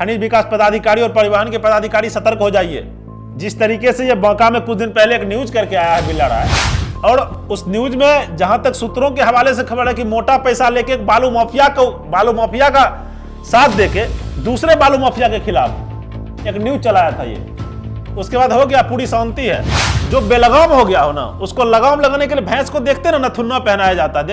खनिज विकास पदाधिकारी और परिवहन के पदाधिकारी सतर्क हो जाइए। जिस तरीके से ये बांका में कुछ दिन पहले एक न्यूज करके आया है बिल्ला राय, और उस न्यूज में जहां तक सूत्रों के हवाले से खबर है कि मोटा पैसा लेके बालू माफिया का साथ देके दूसरे बालू माफिया के खिलाफ एक न्यूज चलाया था ये। उसके बाद हो गया, पूरी शांति है। जो बेलगाम हो गया हो ना, उसको लगाम लगाने के लिए भैंस को देखते ना नथुन्ना पहनाया जाता है।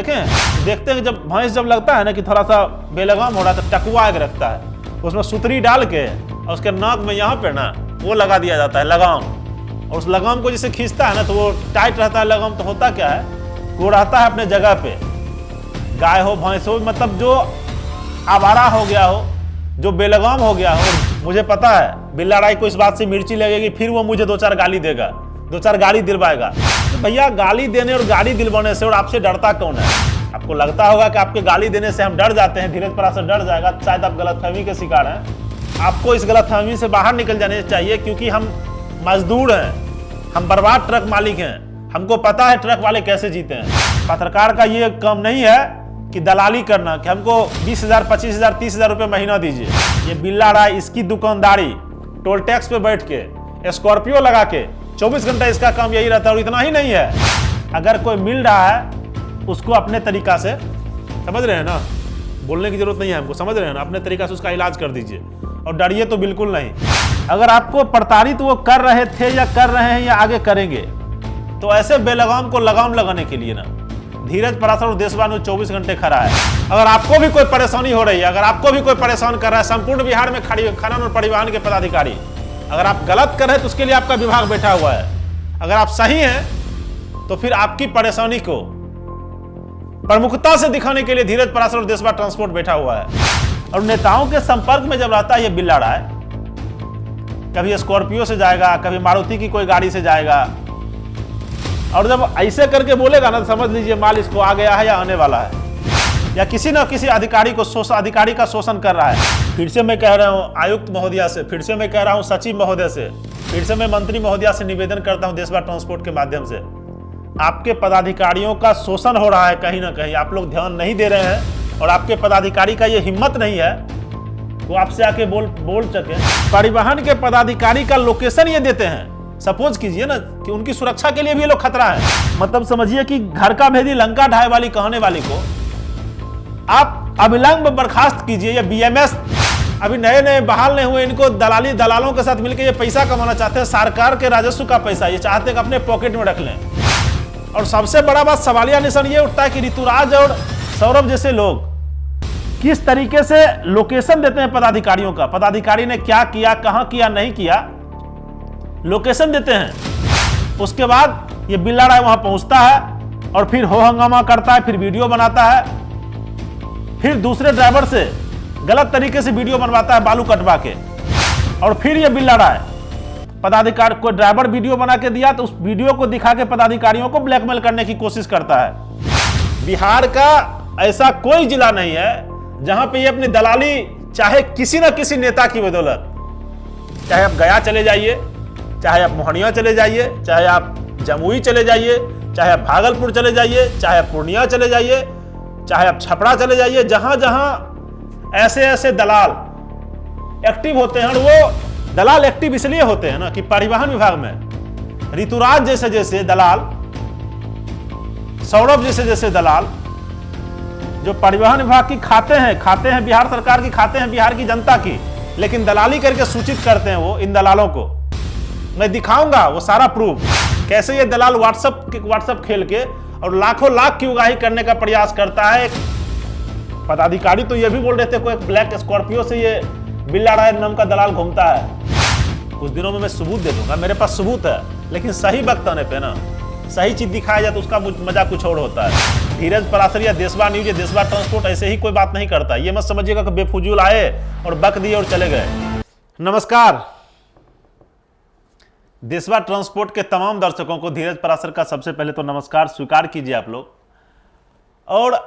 देखते हैं जब भैंस जब लगता है ना कि थोड़ा सा बेलगाम हो रहा है तो टकुआ एक रखता है, उसमें सुतरी डाल के और उसके नाक में यहाँ पे ना वो लगा दिया जाता है लगाम, और उस लगाम को जैसे खींचता है ना तो वो टाइट रहता है लगाम। तो होता क्या है, वो रहता है अपने जगह पे। गाय हो भैंस हो, मतलब जो आवारा हो गया हो, जो बेलगाम हो गया हो, मुझे पता है बिल्ला राय को इस बात से मिर्ची लगेगी, फिर वो मुझे 2-4 गाली देगा, 2-4 गाली दिलवाएगा। तो भैया गाली देने और गाली दिलवाने से और आपसे डरता कौन है? आपको लगता होगा कि आपके गाली देने से हम डर जाते हैं, धीरज पराशर डर जाएगा, शायद आप गलतफहमी के शिकार हैं। आपको इस गलतफहमी से बाहर निकल जाने चाहिए, क्योंकि हम मजदूर हैं, हम बर्बाद ट्रक मालिक हैं, हमको पता है ट्रक वाले कैसे जीते हैं। पत्रकार का ये काम नहीं है कि दलाली करना, कि हमको 20,000, 25,000, 30,000 रुपये महीना दीजिए। ये बिल्ला राय, इसकी दुकानदारी, टोल टैक्स पे बैठ के स्कॉर्पियो लगा के 24 घंटा इसका काम यही रहता है। और इतना ही नहीं है, अगर कोई मिल रहा है उसको अपने तरीका से, समझ रहे हैं ना, बोलने की जरूरत नहीं है हमको, समझ रहे हैं ना, अपने तरीका से उसका इलाज कर दीजिए और डरिए तो बिल्कुल नहीं। अगर आपको प्रताड़ित वो कर रहे थे या कर रहे हैं या आगे करेंगे, तो ऐसे बेलगाम को लगाम लगाने के लिए ना धीरज पराशर और देशवा न्यूज 24 घंटे खड़ा है। अगर आपको भी कोई परेशानी हो रही है, अगर आपको भी कोई परेशान कर रहा है, संपूर्ण बिहार में खनन और परिवहन के पदाधिकारी, अगर आप गलत कर रहे हैं तो उसके लिए आपका विभाग बैठा हुआ है। अगर आप सही हैं तो फिर आपकी परेशानी को प्रमुखता से दिखाने के लिए धीरज पराशर और देशवा ट्रांसपोर्ट बैठा हुआ है। और नेताओं के संपर्क में जब रहता है ये बिल्ला राय, कभी स्कॉर्पियो से जाएगा, कभी मारुति की कोई गाड़ी से जाएगा, और जब ऐसे करके बोलेगा ना तो समझ लीजिए माल इसको आ गया है या आने वाला है, या किसी न किसी अधिकारी का शोषण कर रहा है। फिर से मैं कह रहा हूं आयुक्त महोदया से, फिर से मैं कह रहा हूं सचिव महोदय से, फिर से मैं मंत्री महोदया से निवेदन करता हूं देशवा ट्रांसपोर्ट के माध्यम से, आपके पदाधिकारियों का शोषण हो रहा है कहीं ना कहीं, आप लोग ध्यान नहीं दे रहे हैं, और आपके पदाधिकारी का ये हिम्मत नहीं है वो आपसे आके बोल सके। परिवहन के पदाधिकारी का लोकेशन ये देते हैं, सपोज कीजिए ना कि उनकी सुरक्षा के लिए भी ये लोग खतरा है। मतलब समझिए कि घर का भेदी लंका ढाई वाली कहने वाली को आप अविलंब बर्खास्त कीजिए, या बीएमएस अभी नए बहाल नहीं हुए, इनको दलालों के साथ मिलकर ये पैसा कमाना चाहते हैं, सरकार के राजस्व का पैसा ये चाहते हैं कि अपने पॉकेट में रख लें। और सबसे बड़ा बात, सवालिया निशान ये उठता है कि ऋतुराज और सौरभ जैसे लोग किस तरीके से लोकेशन देते हैं पदाधिकारियों का, पदाधिकारी ने क्या किया, कहां किया, नहीं किया, लोकेशन देते हैं। उसके बाद ये बिल्ला राय वहां पहुंचता है और फिर हो हंगामा करता है, फिर वीडियो बनाता है, फिर दूसरे ड्राइवर से गलत तरीके से वीडियो बनवाता है बालू कटवा के, और फिर ये बिल्ला राय पदाधिकारी को ड्राइवर वीडियो बना के दिया तो उस वीडियो को दिखा के पदाधिकारियों को ब्लैकमेल करने की कोशिश करता है। बिहार का ऐसा कोई जिला नहीं है जहां पे ये अपनी दलाली, चाहे किसी न किसी नेता की बदौलत, चाहे आप गया चले जाइए, चाहे आप मोहनिया चले जाइए, चाहे आप जमुई चले जाइए, चाहे आप भागलपुर चले जाइए, चाहे आप पूर्णिया चले जाइए, चाहे आप छपरा चले जाइए, जहां जहां ऐसे दलाल एक्टिव होते हैं। और वो दलाल एक्टिव इसलिए होते हैं ना कि परिवहन विभाग में ऋतुराज जैसे दलाल, सौरभ जैसे दलाल जो परिवहन विभाग की खाते हैं बिहार सरकार की, खाते हैं बिहार की जनता की, लेकिन दलाली करके सूचित करते हैं वो इन दलालों को। मैं दिखाऊंगा वो सारा प्रूफ, कैसे ये दलाल व्हाट्सएप खेल के और लाखों लाख की उगाही करने का प्रयास करता है। एक पदाधिकारी तो ये भी बोल रहे थे कोई ब्लैक स्कॉर्पियो से ये बिल्ला राय नाम का दलाल घूमता है। कुछ दिनों में मैं सबूत दे दूंगा, मेरे पास सबूत है, लेकिन सही वक्त आने पे ना सही चीज दिखाया जाए तो उसका मजा कुछ और होता है। धीरज पराशर या देशवा न्यूज, देशवा ट्रांसपोर्ट ऐसे ही कोई बात नहीं करता। ये मत समझिएगा कि बेफुजूल आए और बक दिए और चले गए। नमस्कार, देशवा ट्रांसपोर्ट के तमाम दर्शकों को धीरज पराशर का सबसे पहले तो नमस्कार स्वीकार कीजिए आप लोग। और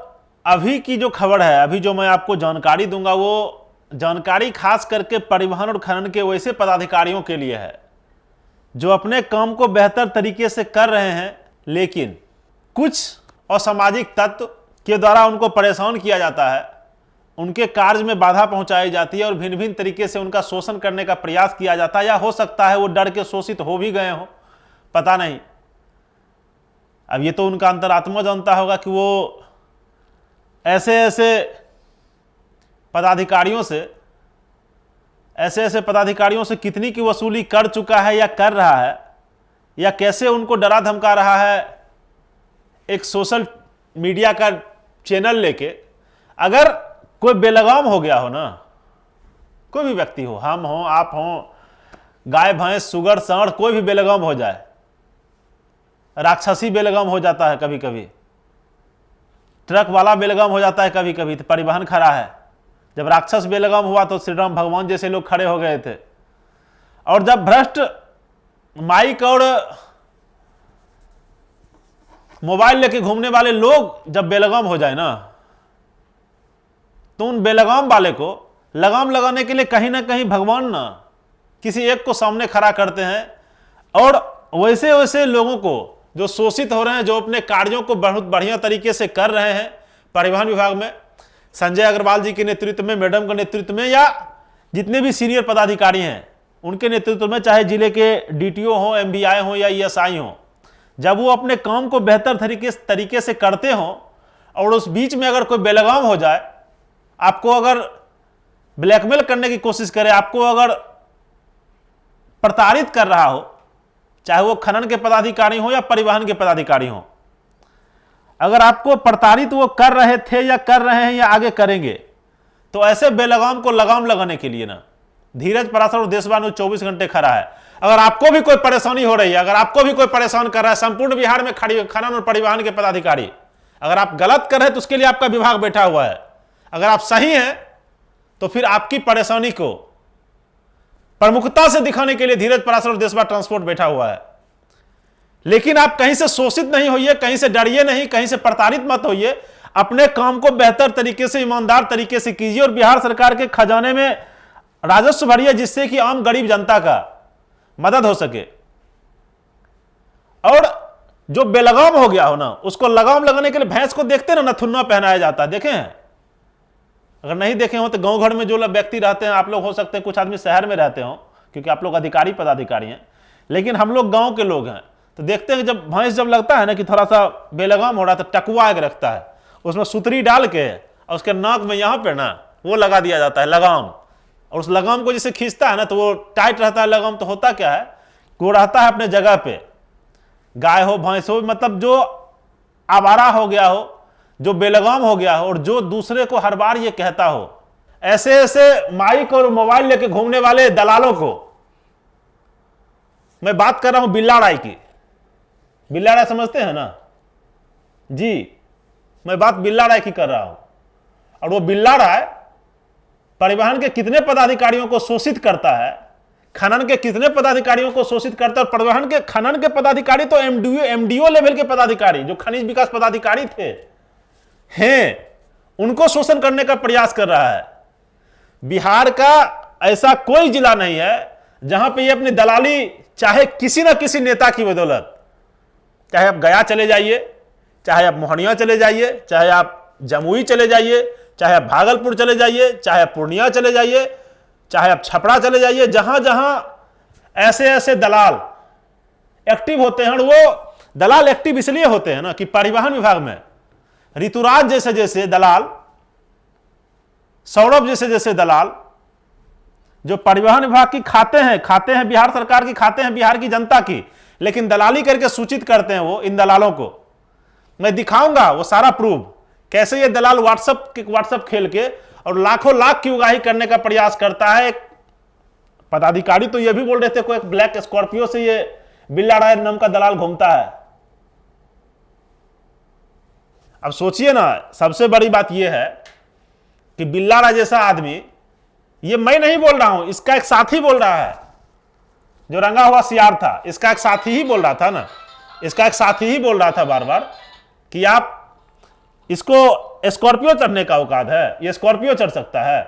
अभी की जो खबर है, अभी जो मैं आपको जानकारी दूंगा, वो जानकारी खास करके परिवहन और खनन के वैसे पदाधिकारियों के लिए है जो अपने काम को बेहतर तरीके से कर रहे हैं, लेकिन कुछ असामाजिक तत्व के द्वारा उनको परेशान किया जाता है उनके कार्य में बाधा पहुंचाई जाती है और भिन्न भिन्न तरीके से उनका शोषण करने का प्रयास किया जाता है, या हो सकता है वो डर के शोषित हो भी गए हो, पता नहीं। अब ये तो उनका अंतरात्मा जानता होगा कि वो ऐसे ऐसे पदाधिकारियों से कितनी की वसूली कर चुका है या कर रहा है, या कैसे उनको डरा धमका रहा है एक सोशल मीडिया का चैनल लेके। अगर कोई बेलगाम हो गया हो ना, कोई भी व्यक्ति हो, हम हो, आप हो, गाय भैंस सुगर सांड, कोई भी बेलगाम हो जाए, राक्षसी बेलगाम हो जाता है कभी कभी, ट्रक वाला बेलगाम हो जाता है कभी कभी, तो परिवहन खड़ा है। जब राक्षस बेलगाम हुआ तो श्री राम भगवान जैसे लोग खड़े हो गए थे। और जब भ्रष्ट माइक और मोबाइल लेके घूमने वाले लोग जब बेलगाम हो जाए ना, तो उन बेलगाम वाले को लगाम लगाने के लिए कहीं ना कहीं भगवान ना किसी एक को सामने खड़ा करते हैं। और वैसे वैसे लोगों को जो शोषित हो रहे हैं, जो अपने कार्यों को बहुत बढ़िया तरीके से कर रहे हैं परिवहन विभाग में, संजय अग्रवाल जी के नेतृत्व में, मैडम के नेतृत्व में, या जितने भी सीनियर पदाधिकारी हैं उनके नेतृत्व में, चाहे जिले के डीटीओ हो, एमबीआई हो या ईएसआई हो, जब वो अपने काम को बेहतर तरीके से करते हो और उस बीच में अगर कोई बेलगाम हो जाए, आपको अगर ब्लैकमेल करने की कोशिश करे, आपको अगर प्रताड़ित कर रहा हो, चाहे वो खनन के पदाधिकारी हो या परिवहन के पदाधिकारी हो, अगर आपको प्रताड़ित वो कर रहे थे या कर रहे हैं या आगे करेंगे, तो ऐसे बेलगाम को लगाम लगाने के लिए ना धीरज पराशर और देशवान 24 घंटे खड़ा है। अगर आपको भी कोई परेशानी हो रही है, अगर आपको भी कोई परेशान कर रहा है, संपूर्ण बिहार में खड़ी खनन और परिवहन के पदाधिकारी, अगर आप गलत कर रहे हैं तो उसके लिए आपका विभाग बैठा हुआ है। अगर आप सही हैं तो फिर आपकी परेशानी को प्रमुखता से दिखाने के लिए धीरज पराशर और देशवा ट्रांसपोर्ट बैठा हुआ है। लेकिन आप कहीं से शोषित नहीं होइए, कहीं से डरिए नहीं, कहीं से प्रताड़ित मत होइए। अपने काम को बेहतर तरीके से, ईमानदार तरीके से कीजिए और बिहार सरकार के खजाने में राजस्व भरिए, जिससे कि आम गरीब जनता का मदद हो सके। और जो बेलगाम हो गया हो ना, उसको लगाम लगाने के लिए भैंस को देखते ना नथुन्ना पहनाया जाता है, देखे हैं? अगर नहीं देखे हो तो गांव घर में जो व्यक्ति रहते हैं, आप लोग हो सकते हैं कुछ आदमी शहर में रहते हो क्योंकि आप लोग अधिकारी पदाधिकारी हैं, लेकिन हम लोग गांव के लोग हैं, तो देखते हैं जब भैंस जब लगता है ना कि थोड़ा सा बेलगाम हो रहा है, तो टकुआ एक रखता है, उसमें सुतरी डाल के और उसके नाक में यहाँ पे ना वो लगा दिया जाता है लगाम, और उस लगाम को जैसे खींचता है ना तो वो टाइट रहता है लगाम। तो होता क्या है, वो रहता है अपने जगह पे, गाय हो भैंस हो, मतलब जो आवारा हो गया हो, जो बेलगाम हो गया हो, और जो दूसरे को हर बार ये कहता हो, ऐसे ऐसे माइक और मोबाइल लेके घूमने वाले दलालों को मैं बात कर रहा हूं बिल्ला राय की। बिल्ला राय समझते हैं ना जी, मैं बात बिल्ला राय की कर रहा हूं। और वो बिल्ला राय परिवहन के कितने पदाधिकारियों को शोषित करता है, खनन के कितने पदाधिकारियों को शोषित करता है। और परिवहन के खनन के पदाधिकारी तो एमडीओ लेवल के पदाधिकारी, जो खनिज विकास पदाधिकारी थे हैं, उनको शोषण करने का प्रयास कर रहा है। बिहार का ऐसा कोई जिला नहीं है जहां पे ये अपनी दलाली, चाहे किसी ना किसी नेता की बदौलत, चाहे आप गया चले जाइए, चाहे आप मोहनिया चले जाइए, चाहे आप जमुई चले जाइए, चाहे आप भागलपुर चले जाइए, चाहे आप पूर्णिया चले जाइए, चाहे आप छपरा चले जाइए, जहां जहां ऐसे ऐसे दलाल एक्टिव होते हैं। और वो दलाल एक्टिव इसलिए होते हैं ना कि परिवहन विभाग में ऋतुराज जैसे जैसे दलाल, सौरभ जैसे जैसे दलाल, जो परिवहन विभाग की खाते हैं बिहार सरकार की, खाते हैं बिहार की जनता की, लेकिन दलाली करके सूचित करते हैं वो इन दलालों को। मैं दिखाऊंगा वो सारा प्रूफ, कैसे ये दलाल व्हाट्सएप खेल के और लाखों लाख की उगाही करने का प्रयास करता है। एक पदाधिकारी तो ये भी बोल रहे थे कोई एक ब्लैक स्कॉर्पियो से ये बिल्ला राय नाम का दलाल घूमता है। अब सोचिए ना, सबसे बड़ी बात यह है कि बिल्ला राय जैसा आदमी, ये मैं नहीं बोल रहा हूं, इसका एक साथी बोल रहा है, जो रंगा हुआ सियार था, इसका एक साथी ही बोल रहा था ना, इसका एक साथी ही बोल रहा था बार बार कि आप इसको स्कॉर्पियो चढ़ने का औकात है, ये स्कॉर्पियो चढ़ सकता है,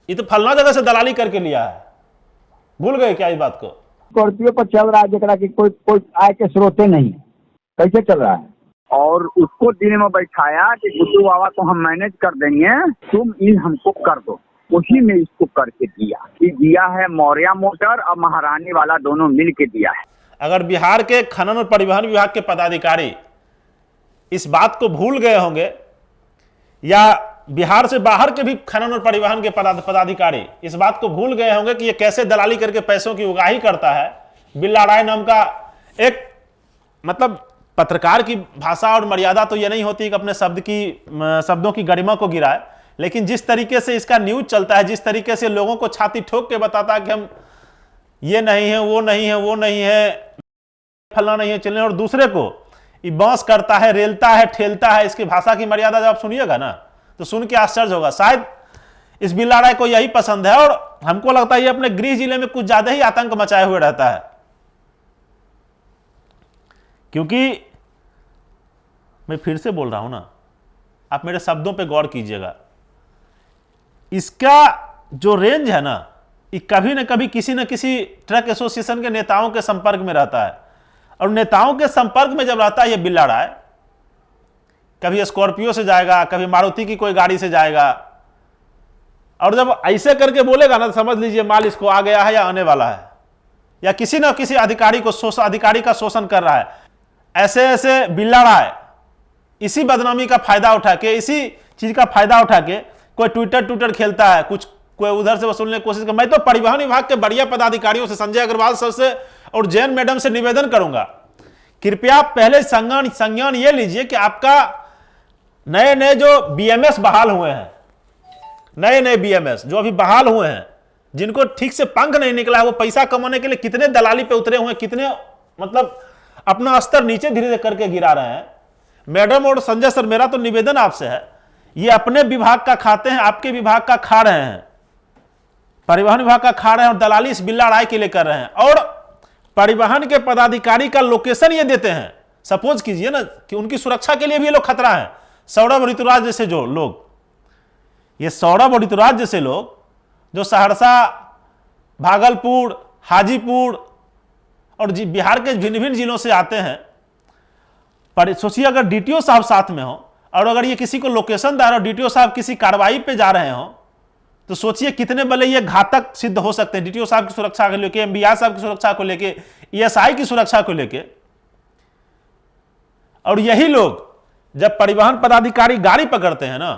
ये तो फलना जगह से दलाली करके लिया है। भूल गए क्या इस बात को? स्कॉर्पियो पर चल रहा है जरा कि कोई आय के स्रोते नहीं, कैसे चल रहा है? और उसको दिन में बैठाया कि गुड्डू बाबा को हम मैनेज कर देंगे, तुम इन हमको कर दो। उसी में इसको करके दिया है मौर्या मोटर और महारानी वाला दोनों मिल के दिया है। अगर बिहार के खनन और परिवहन विभाग के पदाधिकारी इस बात को भूल गए होंगे, या बिहार से बाहर के भी खनन और परिवहन के पदाधिकारी इस बात को भूल गए होंगे कि ये कैसे दलाली करके पैसों की उगाही करता है। बिल्ला राय नाम का एक, मतलब पत्रकार की भाषा और मर्यादा तो ये नहीं होती कि अपने शब्दों की गरिमा को गिराए, लेकिन जिस तरीके से इसका न्यूज चलता है, जिस तरीके से लोगों को छाती ठोक के बताता है कि हम ये नहीं है, वो नहीं है, वो नहीं है, फलना नहीं है, चलने, और दूसरे को बांस करता है, रेलता है, ठेलता है। इसकी भाषा की मर्यादा जब आप सुनिएगा ना तो सुन के आश्चर्य होगा। शायद इस बिल्ला राय को यही पसंद है, और हमको लगता है ये अपने गृह जिले में कुछ ज्यादा ही आतंक मचाए हुए रहता है। क्योंकि मैं फिर से बोल रहा हूं ना, आप मेरे शब्दों पे गौर कीजिएगा। इसका जो रेंज है ना, ये कभी न कभी किसी न किसी ट्रक एसोसिएशन के नेताओं के संपर्क में रहता है, और नेताओं के संपर्क में जब रहता है ये बिल्ला राय, कभी स्कॉर्पियो से जाएगा, कभी मारुति की कोई गाड़ी से जाएगा, और जब ऐसे करके बोलेगा ना तो समझ लीजिए माल इसको आ गया है या आने वाला है, या किसी न किसी अधिकारी का शोषण कर रहा है। ऐसे ऐसे बिल्ला राय इसी बदनामी का फायदा उठा के, इसी चीज का फायदा उठा के कोई ट्विटर खेलता है, कुछ कोई उधर से वसूलने की कोशिश कर। मैं तो परिवहन विभाग के बढ़िया पदाधिकारियों से, संजय अग्रवाल सर से और जैन मैडम से निवेदन करूंगा, कृपया पहले संज्ञान ये लीजिए कि आपका नए जो बीएमएस बहाल हुए हैं, नए बीएमएस जो अभी बहाल हुए हैं, जिनको ठीक से पंख नहीं निकला है, वो पैसा कमाने के लिए कितने दलाली पे उतरे हुए हैं, कितने मतलब अपना स्तर नीचे धीरे धीरे करके गिरा रहे हैं। मैडम और संजय सर, मेरा तो निवेदन आपसे है, ये अपने विभाग का खाते हैं, आपके विभाग का खा रहे हैं, परिवहन विभाग का खा रहे हैं, और दलाली इस बिल्ला राय के लिए कर रहे हैं। और परिवहन के पदाधिकारी का लोकेशन ये देते हैं। सपोज कीजिए ना कि उनकी सुरक्षा के लिए भी ये लोग खतरा है। सौरभ और ऋतुराज जैसे जो लोग, ये सौरभ और ऋतुराज जैसे लोग जो सहरसा, भागलपुर, हाजीपुर और बिहार के भिन्न भिन्न जिलों से आते हैं, पर सोचिए अगर डीटीओ साहब साथ में हो, और अगर ये किसी को लोकेशन दे रहे हो, डीटीओ साहब किसी कार्रवाई पे जा रहे हो, तो सोचिए कितने बड़े ये घातक सिद्ध हो सकते हैं। डीटीओ साहब की सुरक्षा को लेके, एमबीआर साहब की सुरक्षा को लेके, ईएसआई की सुरक्षा को लेके। और यही लोग जब परिवहन पदाधिकारी गाड़ी पकड़ते हैं ना,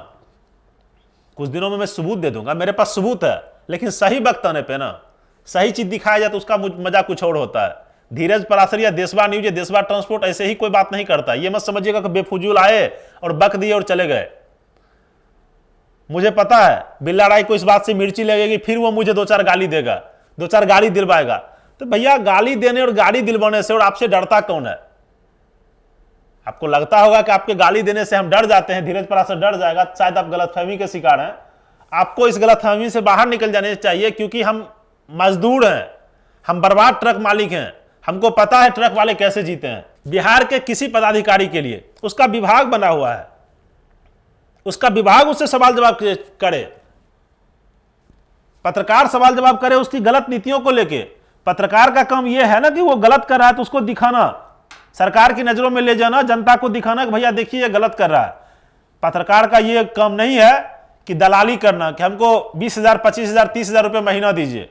कुछ दिनों में मैं सबूत दे दूंगा, मेरे पास सबूत है, लेकिन सही वक्त आने पे ना सही चीज दिखाया जाए तो उसका मजा कुछ और होता है। धीरज परासर या देशवा न्यूज या देशवा ट्रांसपोर्ट ऐसे ही कोई बात नहीं करता। ये मत समझिएगा कि बेफुजूल आए और बक दिए और चले गए। मुझे पता है बिल्ला राय को इस बात से मिर्ची लगेगी, फिर वो मुझे 2-4 गाली देगा, 2-4 गाली दिलवाएगा। तो भैया गाली देने और गाली दिलवाने से और आपसे डरता कौन है? आपको लगता होगा कि आपके गाली देने से हम डर जाते हैं, धीरज परासर डर जाएगा, शायद आप गलतफहमी के शिकार हैं। आपको इस गलतफहमी से बाहर निकल जाने चाहिए, क्योंकि हम मजदूर हैं, हम बर्बाद ट्रक मालिक हैं, हमको पता है ट्रक वाले कैसे जीते हैं। बिहार के किसी पदाधिकारी के लिए उसका विभाग बना हुआ है, उसका विभाग उससे सवाल जवाब करे, पत्रकार सवाल जवाब करे उसकी गलत नीतियों को लेके। पत्रकार का काम यह है ना कि वो गलत कर रहा है तो उसको दिखाना, सरकार की नजरों में ले जाना, जनता को दिखाना कि भैया देखिए ये गलत कर रहा है। पत्रकार का ये काम नहीं है कि दलाली करना, कि हमको 20,000, 25,000, 30,000 रुपये महीना दीजिए।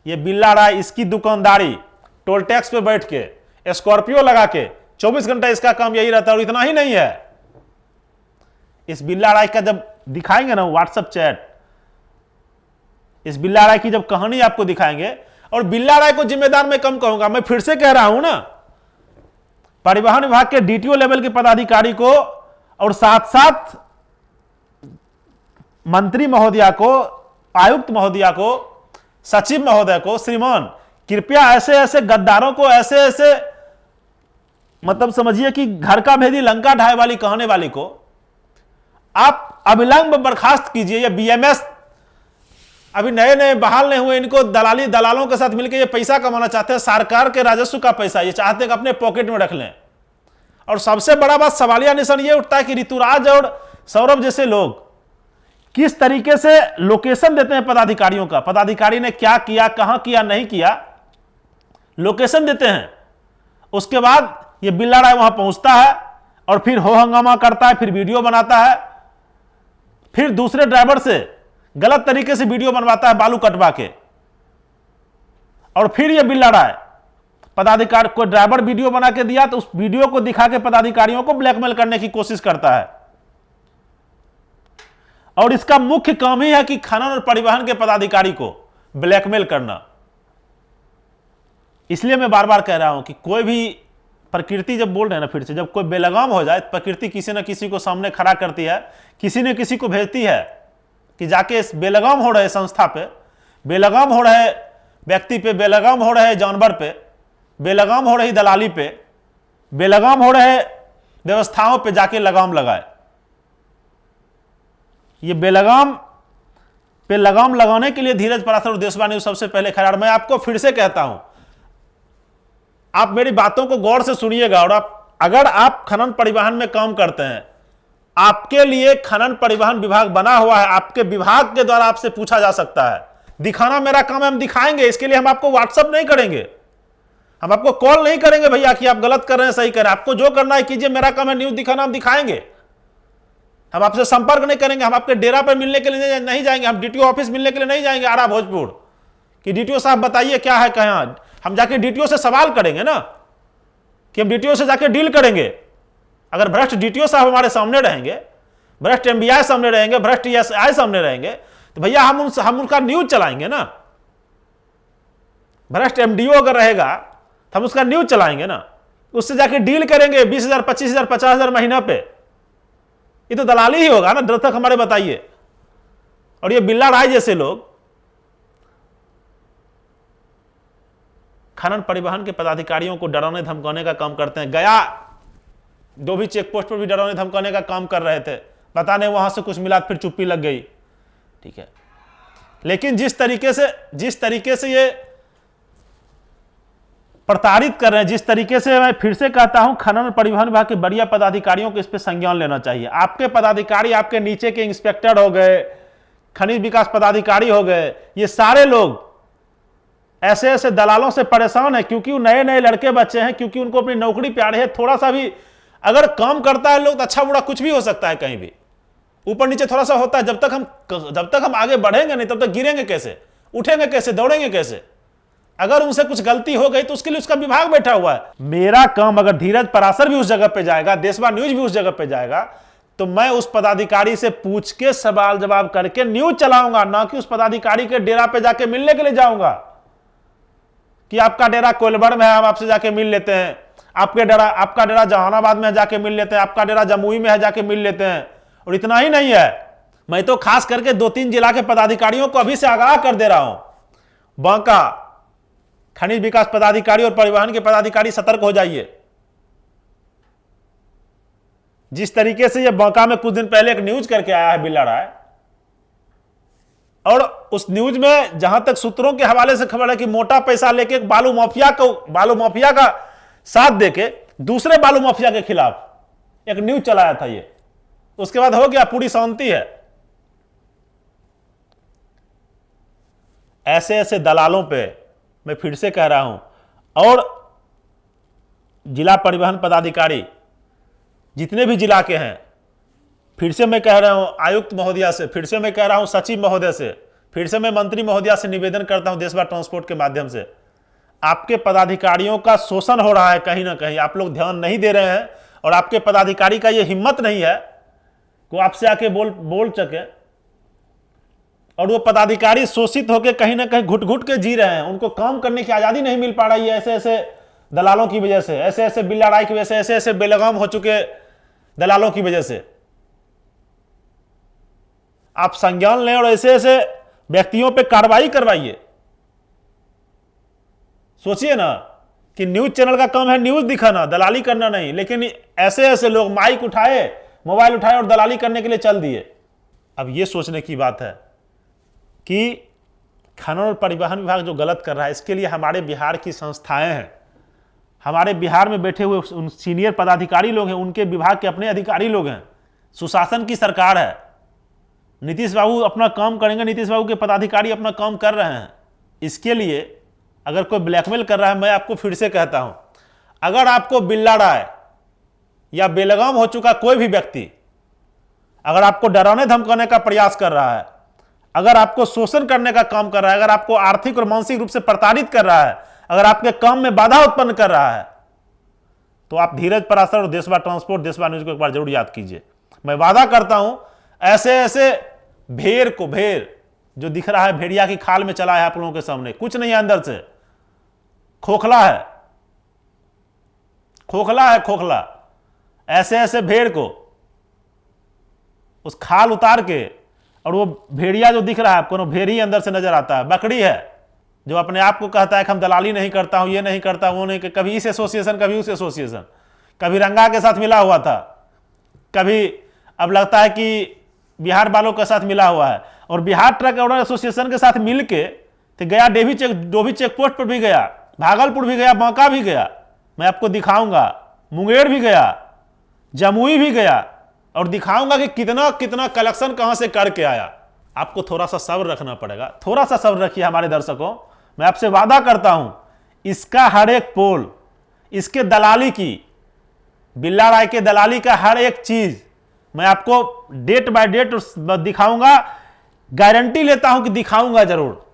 ये बिल्ला राय, इसकी दुकानदारी, टोल टैक्स पे बैठ के स्कॉर्पियो लगा के 24 घंटा इसका काम यही रहता है। और इतना ही नहीं है, इस बिल्ला राय का जब दिखाएंगे ना व्हाट्सएप चैट, इस बिल्ला राय की जब कहानी आपको दिखाएंगे, और बिल्ला राय को जिम्मेदार मैं कम कहूंगा, मैं फिर से कह रहा हूं ना, परिवहन विभाग के डीटीओ लेवल के पदाधिकारी को और साथ साथ मंत्री महोदया को, आयुक्त महोदया को, सचिव महोदय को, श्रीमान कृपया ऐसे ऐसे गद्दारों को, ऐसे ऐसे मतलब समझिए कि घर का भेदी लंका ढाई वाली कहने वाली को आप अविलंब बर्खास्त कीजिए। या बीएमएस अभी नए नए बहाल नहीं हुए, इनको दलालों के साथ मिलकर ये पैसा कमाना चाहते हैं, सरकार के राजस्व का पैसा ये चाहते हैं कि अपने पॉकेट में रख लें। और सबसे बड़ा बात, सवालिया निशान ये उठता है कि ऋतुराज और सौरभ जैसे लोग किस तरीके से लोकेशन देते हैं पदाधिकारियों का, पदाधिकारी ने क्या किया, कहां किया, नहीं किया, लोकेशन देते हैं। उसके बाद ये बिल्ला राय वहां पहुंचता है और फिर हो हंगामा करता है, फिर वीडियो बनाता है, फिर दूसरे ड्राइवर से गलत तरीके से वीडियो बनवाता है बालू कटवा के, और फिर ये बिल्ला राय पदाधिकारी को ड्राइवर वीडियो बना के दिया तो उस वीडियो को दिखा के पदाधिकारियों को ब्लैकमेल करने की कोशिश करता है। और इसका मुख्य काम ही है कि खनन और परिवहन के पदाधिकारी को ब्लैकमेल करना। इसलिए मैं बार बार कह रहा हूं कि कोई भी प्रकृति, जब बोल रहे हैं ना फिर से, जब कोई बेलगाम हो जाए, प्रकृति किसी न किसी को सामने खड़ा करती है, किसी न किसी को भेजती है कि जाके इस बेलगाम हो रहे संस्था पे, बेलगाम हो रहे व्यक्ति पे, बेलगाम हो रहे जानवर पे, बेलगाम हो रही दलाली पे, बेलगाम हो रहे व्यवस्थाओं पे जाके लगाम लगाए। ये बेलगाम पे लगाम लगाने के लिए धीरज पराशर और देशवा न्यूज सबसे पहले खड़ा। मैं आपको फिर से कहता हूं, आप मेरी बातों को गौर से सुनिएगा, और अगर आप खनन परिवहन में काम करते हैं, आपके लिए खनन परिवहन विभाग बना हुआ है, आपके विभाग के द्वारा आपसे पूछा जा सकता है। दिखाना मेरा काम है, हम दिखाएंगे। इसके लिए हम आपको व्हाट्सएप नहीं करेंगे, हम आपको कॉल नहीं करेंगे भैया कि आप गलत कर रहे हैं, सही कर रहे हैं। आपको जो करना है कीजिए, मेरा काम है न्यूज दिखाना, हम दिखाएंगे। हम आपसे संपर्क नहीं करेंगे, हम आपके डेरा पर मिलने के लिए नहीं जाएंगे, हम डीटीओ ऑफिस मिलने के लिए नहीं जाएंगे आरा भोजपुर कि डीटीओ साहब बताइए क्या है कहाँ। हम जाके डीटीओ से सवाल करेंगे ना, कि हम डीटीओ से जाके डील करेंगे। अगर भ्रष्ट डीटीओ साहब हमारे सामने रहेंगे, भ्रष्ट एमबीआई सामने रहेंगे, भ्रष्ट एसआई सामने रहेंगे, तो भैया हम उनका न्यूज चलाएंगे ना। भ्रष्ट एमडीओ अगर रहेगा तो हम उसका न्यूज चलाएंगे ना, उससे जाके डील करेंगे 20,000, 25,000, 50,000 महीना पे। ये तो दलाली ही होगा ना, डर तक हमारे बताइए। और ये बिल्ला राय जैसे लोग खनन परिवहन के पदाधिकारियों को डराने धमकाने का काम करते हैं। गया दो भी चेक पोस्ट पर भी डराने धमकाने का काम कर रहे थे, पता नहीं वहां से कुछ मिला, फिर चुप्पी लग गई। ठीक है, लेकिन जिस तरीके से ये प्रताड़ित कर रहे हैं, जिस तरीके से, मैं फिर से कहता हूं, खनन परिवहन विभाग के बढ़िया पदाधिकारियों को इस पर संज्ञान लेना चाहिए। आपके पदाधिकारी, आपके नीचे के इंस्पेक्टर हो गए, खनिज विकास पदाधिकारी हो गए, ये सारे लोग ऐसे ऐसे दलालों से परेशान है, क्योंकि वो नए नए लड़के बच्चे हैं, क्योंकि उनको अपनी नौकरी प्यारे है। थोड़ा सा भी अगर काम करता है लोग तो अच्छा बुरा कुछ भी हो सकता है, कहीं भी ऊपर नीचे थोड़ा सा होता है। जब तक हम आगे बढ़ेंगे नहीं, तब तक गिरेंगे कैसे, उठेंगे कैसे, दौड़ेंगे कैसे। अगर उनसे कुछ गलती हो गई तो उसके लिए उसका विभाग बैठा हुआ है। मेरा काम, अगर धीरज पराशर भी उस जगह पे जाएगा, देशवा न्यूज भी उस जगह पे जाएगा, तो मैं उस पदाधिकारी से पूछ के सवाल जवाब करके न्यूज चलाऊंगा, ना कि उस पदाधिकारी के डेरा पे जाके मिलने के लिए जाऊंगा कि आपका डेरा कोलबर में है, हम आपसे जाके मिल लेते हैं, आपका डेरा जहानाबाद में है, जाके मिल लेते हैं, आपका डेरा जमुई में है, जाके मिल लेते हैं। और इतना ही नहीं है, मैं तो खास करके 2-3 जिला के पदाधिकारियों को अभी से आगाह कर दे रहा हूं, बांका खनिज विकास पदाधिकारी और परिवहन के पदाधिकारी सतर्क हो जाइए। जिस तरीके से ये बांका में कुछ दिन पहले एक न्यूज करके आया है बिल्ला राय, और उस न्यूज में जहां तक सूत्रों के हवाले से खबर है कि मोटा पैसा लेके एक बालू माफिया का साथ देके दूसरे बालू माफिया के खिलाफ एक न्यूज चलाया था। ये उसके बाद हो गया, पूरी शांति है। ऐसे ऐसे दलालों पे मैं फिर से कह रहा हूं, और जिला परिवहन पदाधिकारी जितने भी जिला के हैं, फिर से मैं कह रहा हूं आयुक्त महोदया से, फिर से मैं कह रहा हूं सचिव महोदय से, फिर से मैं मंत्री महोदया से निवेदन करता हूं देशवा ट्रांसपोर्ट के माध्यम से, आपके पदाधिकारियों का शोषण हो रहा है कहीं ना कहीं, आप लोग ध्यान नहीं दे रहे हैं। और आपके पदाधिकारी का यह हिम्मत नहीं है कि आपसे आके बोल सके, और वो पदाधिकारी शोषित होकर कहीं ना कहीं घुट घुट के जी रहे हैं। उनको काम करने की आजादी नहीं मिल पा रही है, ऐसे ऐसे दलालों की वजह से, ऐसे ऐसे बिल्ला राय की वजह से, ऐसे ऐसे बेलगाम हो चुके दलालों की वजह से। आप संज्ञान लें और ऐसे ऐसे व्यक्तियों पे कार्रवाई करवाइए। सोचिए ना कि न्यूज चैनल का काम है न्यूज दिखाना, दलाली करना नहीं, लेकिन ऐसे ऐसे लोग माइक उठाए, मोबाइल उठाए और दलाली करने के लिए चल दिए। अब यह सोचने की बात है कि खनन और परिवहन विभाग जो गलत कर रहा है, इसके लिए हमारे बिहार की संस्थाएं हैं, हमारे बिहार में बैठे हुए उन सीनियर पदाधिकारी लोग हैं, उनके विभाग के अपने अधिकारी लोग हैं, सुशासन की सरकार है। नीतीश बाबू अपना काम करेंगे, नीतीश बाबू के पदाधिकारी अपना काम कर रहे हैं। इसके लिए अगर कोई ब्लैकमेल कर रहा है, मैं आपको फिर से कहता हूं, अगर आपको बिल्ला राय या बेलगाम हो चुका कोई भी व्यक्ति अगर आपको डराने धमकाने का प्रयास कर रहा है, अगर आपको शोषण करने का काम कर रहा है, अगर आपको आर्थिक और मानसिक रूप से प्रताड़ित कर रहा है, अगर आपके काम में बाधा उत्पन्न कर रहा है, तो आप धीरज पराशर और देशवा ट्रांसपोर्ट, देशवा न्यूज को एक बार जरूर याद कीजिए। मैं वादा करता हूं ऐसे ऐसे भेड़ जो दिख रहा है भेड़िया की खाल में चला है आप लोगों के सामने, कुछ नहीं है, अंदर से खोखला है, खोखला। ऐसे ऐसे भेड़ को उस खाल उतार के, और वो भेड़िया जो दिख रहा है आपको, भेड़ अंदर से नजर आता है, बकरी है जो अपने आप को कहता है कि हम दलाली नहीं करता हूं, ये नहीं करता, वो नहीं, कभी इस एसोसिएशन कभी उस एसोसिएशन, कभी रंगा के साथ मिला हुआ था, कभी अब लगता है कि बिहार वालों के साथ मिला हुआ है, और बिहार ट्रक ओनर एसोसिएशन के साथ मिलके तो गया डोभी चेक पोस्ट पर भी गया, भागलपुर भी गया, बांका भी गया, मैं आपको दिखाऊंगा, मुंगेर भी गया, जमुई भी गया, और दिखाऊंगा कि कितना कितना कलेक्शन कहां से करके आया। आपको थोड़ा सा सब्र रखना पड़ेगा, थोड़ा सा सब्र रखिए हमारे दर्शकों। मैं आपसे वादा करता हूं इसका हर एक पोल, इसके दलाली की, बिल्ला राय के दलाली का हर एक चीज मैं आपको डेट बाय डेट दिखाऊंगा, गारंटी लेता हूं कि दिखाऊंगा जरूर।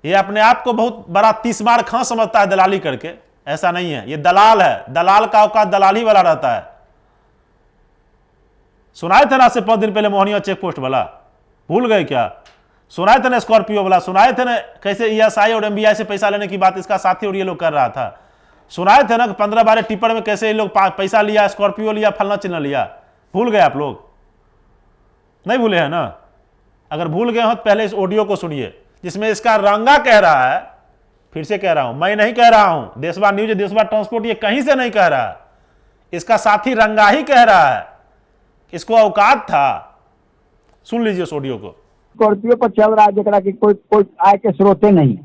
ये अपने आप को बहुत बड़ा 30 बार खां समझता है दलाली करके, ऐसा नहीं है, ये दलाल है, दलाल का औकात दलाली वाला रहता है। सुनाए थे ना से 5 दिन पहले मोहनिया चेक पोस्ट वाला, भूल गए क्या? सुनाए थे ना स्कॉर्पियो वाला, सुनाए थे ना कैसे ईएसआई और एमबीआई से पैसा लेने की बात इसका साथी और ये लोग कर रहा था, सुनाए थे ना 15-12 टिप्पर में कैसे ये लोग पैसा लिया, स्कॉर्पियो लिया, फलना चिन्ह लिया, भूल गए आप लोग? नहीं भूले हैं ना? अगर भूल गए हो तो पहले इस ऑडियो को सुनिए जिसमें इसका रंगा कह रहा है, फिर से कह रहा हूं, मैं नहीं कह रहा हूं, देशवा न्यूज, देशवा ट्रांसपोर्ट ये कहीं से नहीं कह रहा, इसका साथी रंगा ही कह रहा है, इसको औकात था। सुन लीजिए उस ऑडियो को। स्कॉर्पियो पर चल रहा है जरा कि कोई आय के स्रोते नहीं,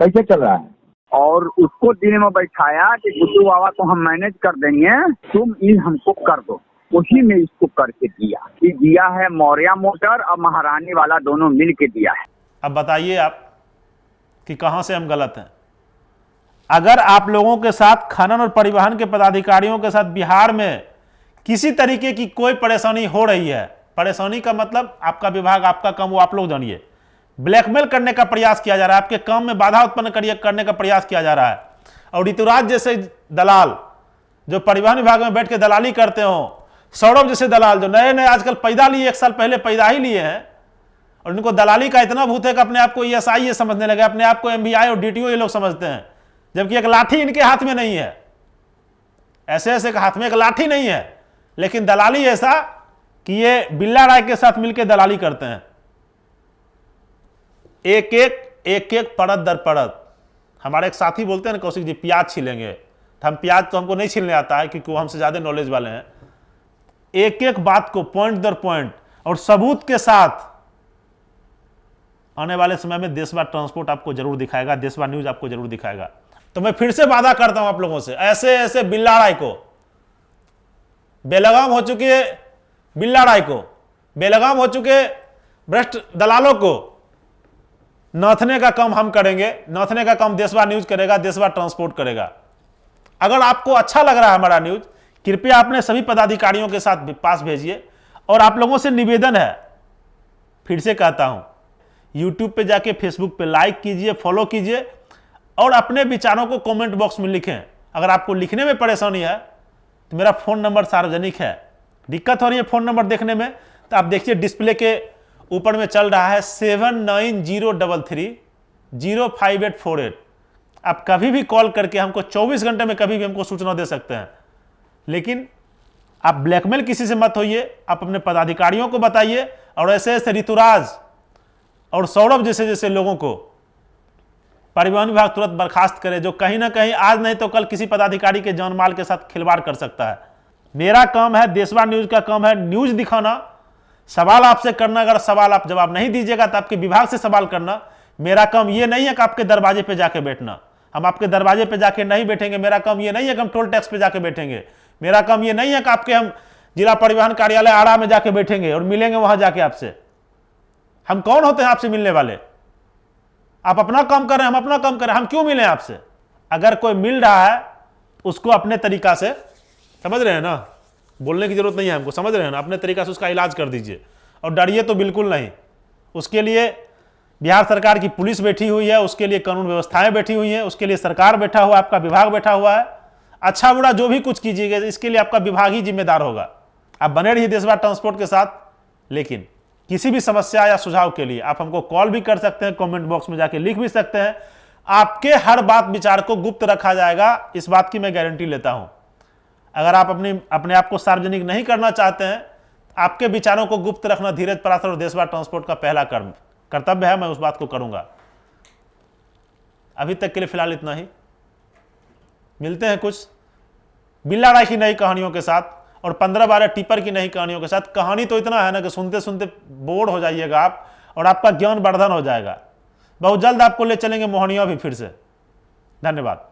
कैसे चल रहा है? और उसको दिल में बैठाया कि गुड्डू बाबा को हम मैनेज कर देंगे, तुम इन हमको कर दो। उसी में इसको करके दिया, कि दिया है मौर्या मोटर और महारानी वाला दोनों मिल के दिया है। अब बताइए आप कि कहां से हम गलत हैं। अगर आप लोगों के साथ खनन और परिवहन के पदाधिकारियों के साथ बिहार में किसी तरीके की कोई परेशानी हो रही है, परेशानी का मतलब आपका विभाग, आपका काम, वो आप लोग जानिए, ब्लैकमेल करने का प्रयास किया जा रहा है, आपके काम में बाधा उत्पन्न करने का प्रयास किया जा रहा है, और ऋतुराज जैसे दलाल जो परिवहन विभाग में बैठ के दलाली करते हो, सौरभ जैसे दलाल जो नए नए आजकल पैदा लिए, 1 साल पहले पैदा ही लिए हैं, और इनको दलाली का इतना भूत है कि अपने आप को ईएसआई ये समझने लगे, अपने आप को एमबीआई और डीटीओ ये लोग समझते हैं, जबकि एक लाठी इनके हाथ में नहीं है, ऐसे ऐसे के हाथ में एक लाठी नहीं है, लेकिन दलाली ऐसा कि ये बिल्ला राय के साथ मिलकर दलाली करते हैं, एक एक परत दर परत। हमारे एक साथी बोलते हैं ना कौशिक जी, प्याज छीलेंगे, तो हम प्याज तो हमको नहीं छीलने आता है क्योंकि वो हमसे ज्यादा नॉलेज वाले हैं, एक एक बात को पॉइंट दर पॉइंट और सबूत के साथ आने वाले समय में देशवा ट्रांसपोर्ट आपको जरूर दिखाएगा, देशवा न्यूज आपको जरूर दिखाएगा। तो मैं फिर से वादा करता हूं आप लोगों से, ऐसे ऐसे बिल्ला राय को, बेलगाम हो चुके बिल्ला राय को, बेलगाम हो चुके भ्रष्ट दलालों को नाथने का काम हम करेंगे, नाथने का काम देशवा न्यूज करेगा, देशवा ट्रांसपोर्ट करेगा। अगर आपको अच्छा लग रहा है हमारा न्यूज, कृपया अपने सभी पदाधिकारियों के साथ पास भेजिए, और आप लोगों से निवेदन है, फिर से कहता हूं, यूट्यूब पे जाके फेसबुक पे लाइक कीजिए, फॉलो कीजिए, और अपने विचारों को कमेंट बॉक्स में लिखें। अगर आपको लिखने में परेशानी है तो मेरा फ़ोन नंबर सार्वजनिक है, दिक्कत हो रही है फ़ोन नंबर देखने में तो आप देखिए डिस्प्ले के ऊपर में चल रहा है 7903305848। आप कभी भी कॉल करके हमको 24 घंटे में कभी भी हमको सूचना दे सकते हैं, लेकिन आप ब्लैकमेल किसी से मत होइए, आप अपने पदाधिकारियों को बताइए, और ऐसे ऐसे ऋतुराज और सौरभ जैसे जैसे लोगों को परिवहन विभाग तुरंत बर्खास्त करे, जो कहीं ना कहीं आज नहीं तो कल किसी पदाधिकारी के जान माल के साथ खिलवाड़ कर सकता है। मेरा काम है, देशवा न्यूज का काम है न्यूज दिखाना, सवाल आपसे करना, अगर सवाल आप जवाब नहीं दीजिएगा तो आपके विभाग से सवाल करना। मेरा काम ये नहीं है कि आपके दरवाजे पे जाके बैठना, हम आपके दरवाजे पे जाके नहीं बैठेंगे। मेरा काम ये नहीं है कि हम टोल टैक्स पे जाके बैठेंगे। मेरा काम ये नहीं है कि आपके हम जिला परिवहन कार्यालय आड़ा में जाके बैठेंगे और मिलेंगे वहां जाके आपसे। हम कौन होते हैं आपसे मिलने वाले? आप अपना काम कर रहे हैं, हम अपना काम कर रहे हैं, हम क्यों मिलें आपसे? अगर कोई मिल रहा है उसको अपने तरीका से, समझ रहे हैं ना, बोलने की जरूरत नहीं है हमको, समझ रहे हैं ना, अपने तरीका से उसका इलाज कर दीजिए और डरिए तो बिल्कुल नहीं। उसके लिए बिहार सरकार की पुलिस बैठी हुई है, उसके लिए कानून व्यवस्थाएं बैठी हुई हैं, उसके लिए सरकार बैठा हुआ है, आपका विभाग बैठा हुआ है। अच्छा बुरा जो भी कुछ कीजिएगा इसके लिए आपका विभाग ही जिम्मेदार होगा। आप बने रहिए देशवा ट्रांसपोर्ट के साथ। लेकिन किसी भी समस्या या सुझाव के लिए आप हमको कॉल भी कर सकते हैं, कमेंट बॉक्स में जाके लिख भी सकते हैं। आपके हर बात विचार को गुप्त रखा जाएगा, इस बात की मैं गारंटी लेता हूं। अगर आप अपने आप को सार्वजनिक नहीं करना चाहते हैं, आपके विचारों को गुप्त रखना धीरज पराशर और देशवा ट्रांसपोर्ट का पहला कर्तव्य है। मैं उस बात को करूंगा। अभी तक के लिए फिलहाल इतना ही। मिलते हैं कुछ बिल्ला राय की नई कहानियों के साथ और 15-12 टिपर की नई कहानियों के साथ। कहानी तो इतना है ना कि सुनते सुनते बोर हो जाइएगा आप और आपका ज्ञान वर्धन हो जाएगा। बहुत जल्द आपको ले चलेंगे मोहनिया भी फिर से। धन्यवाद।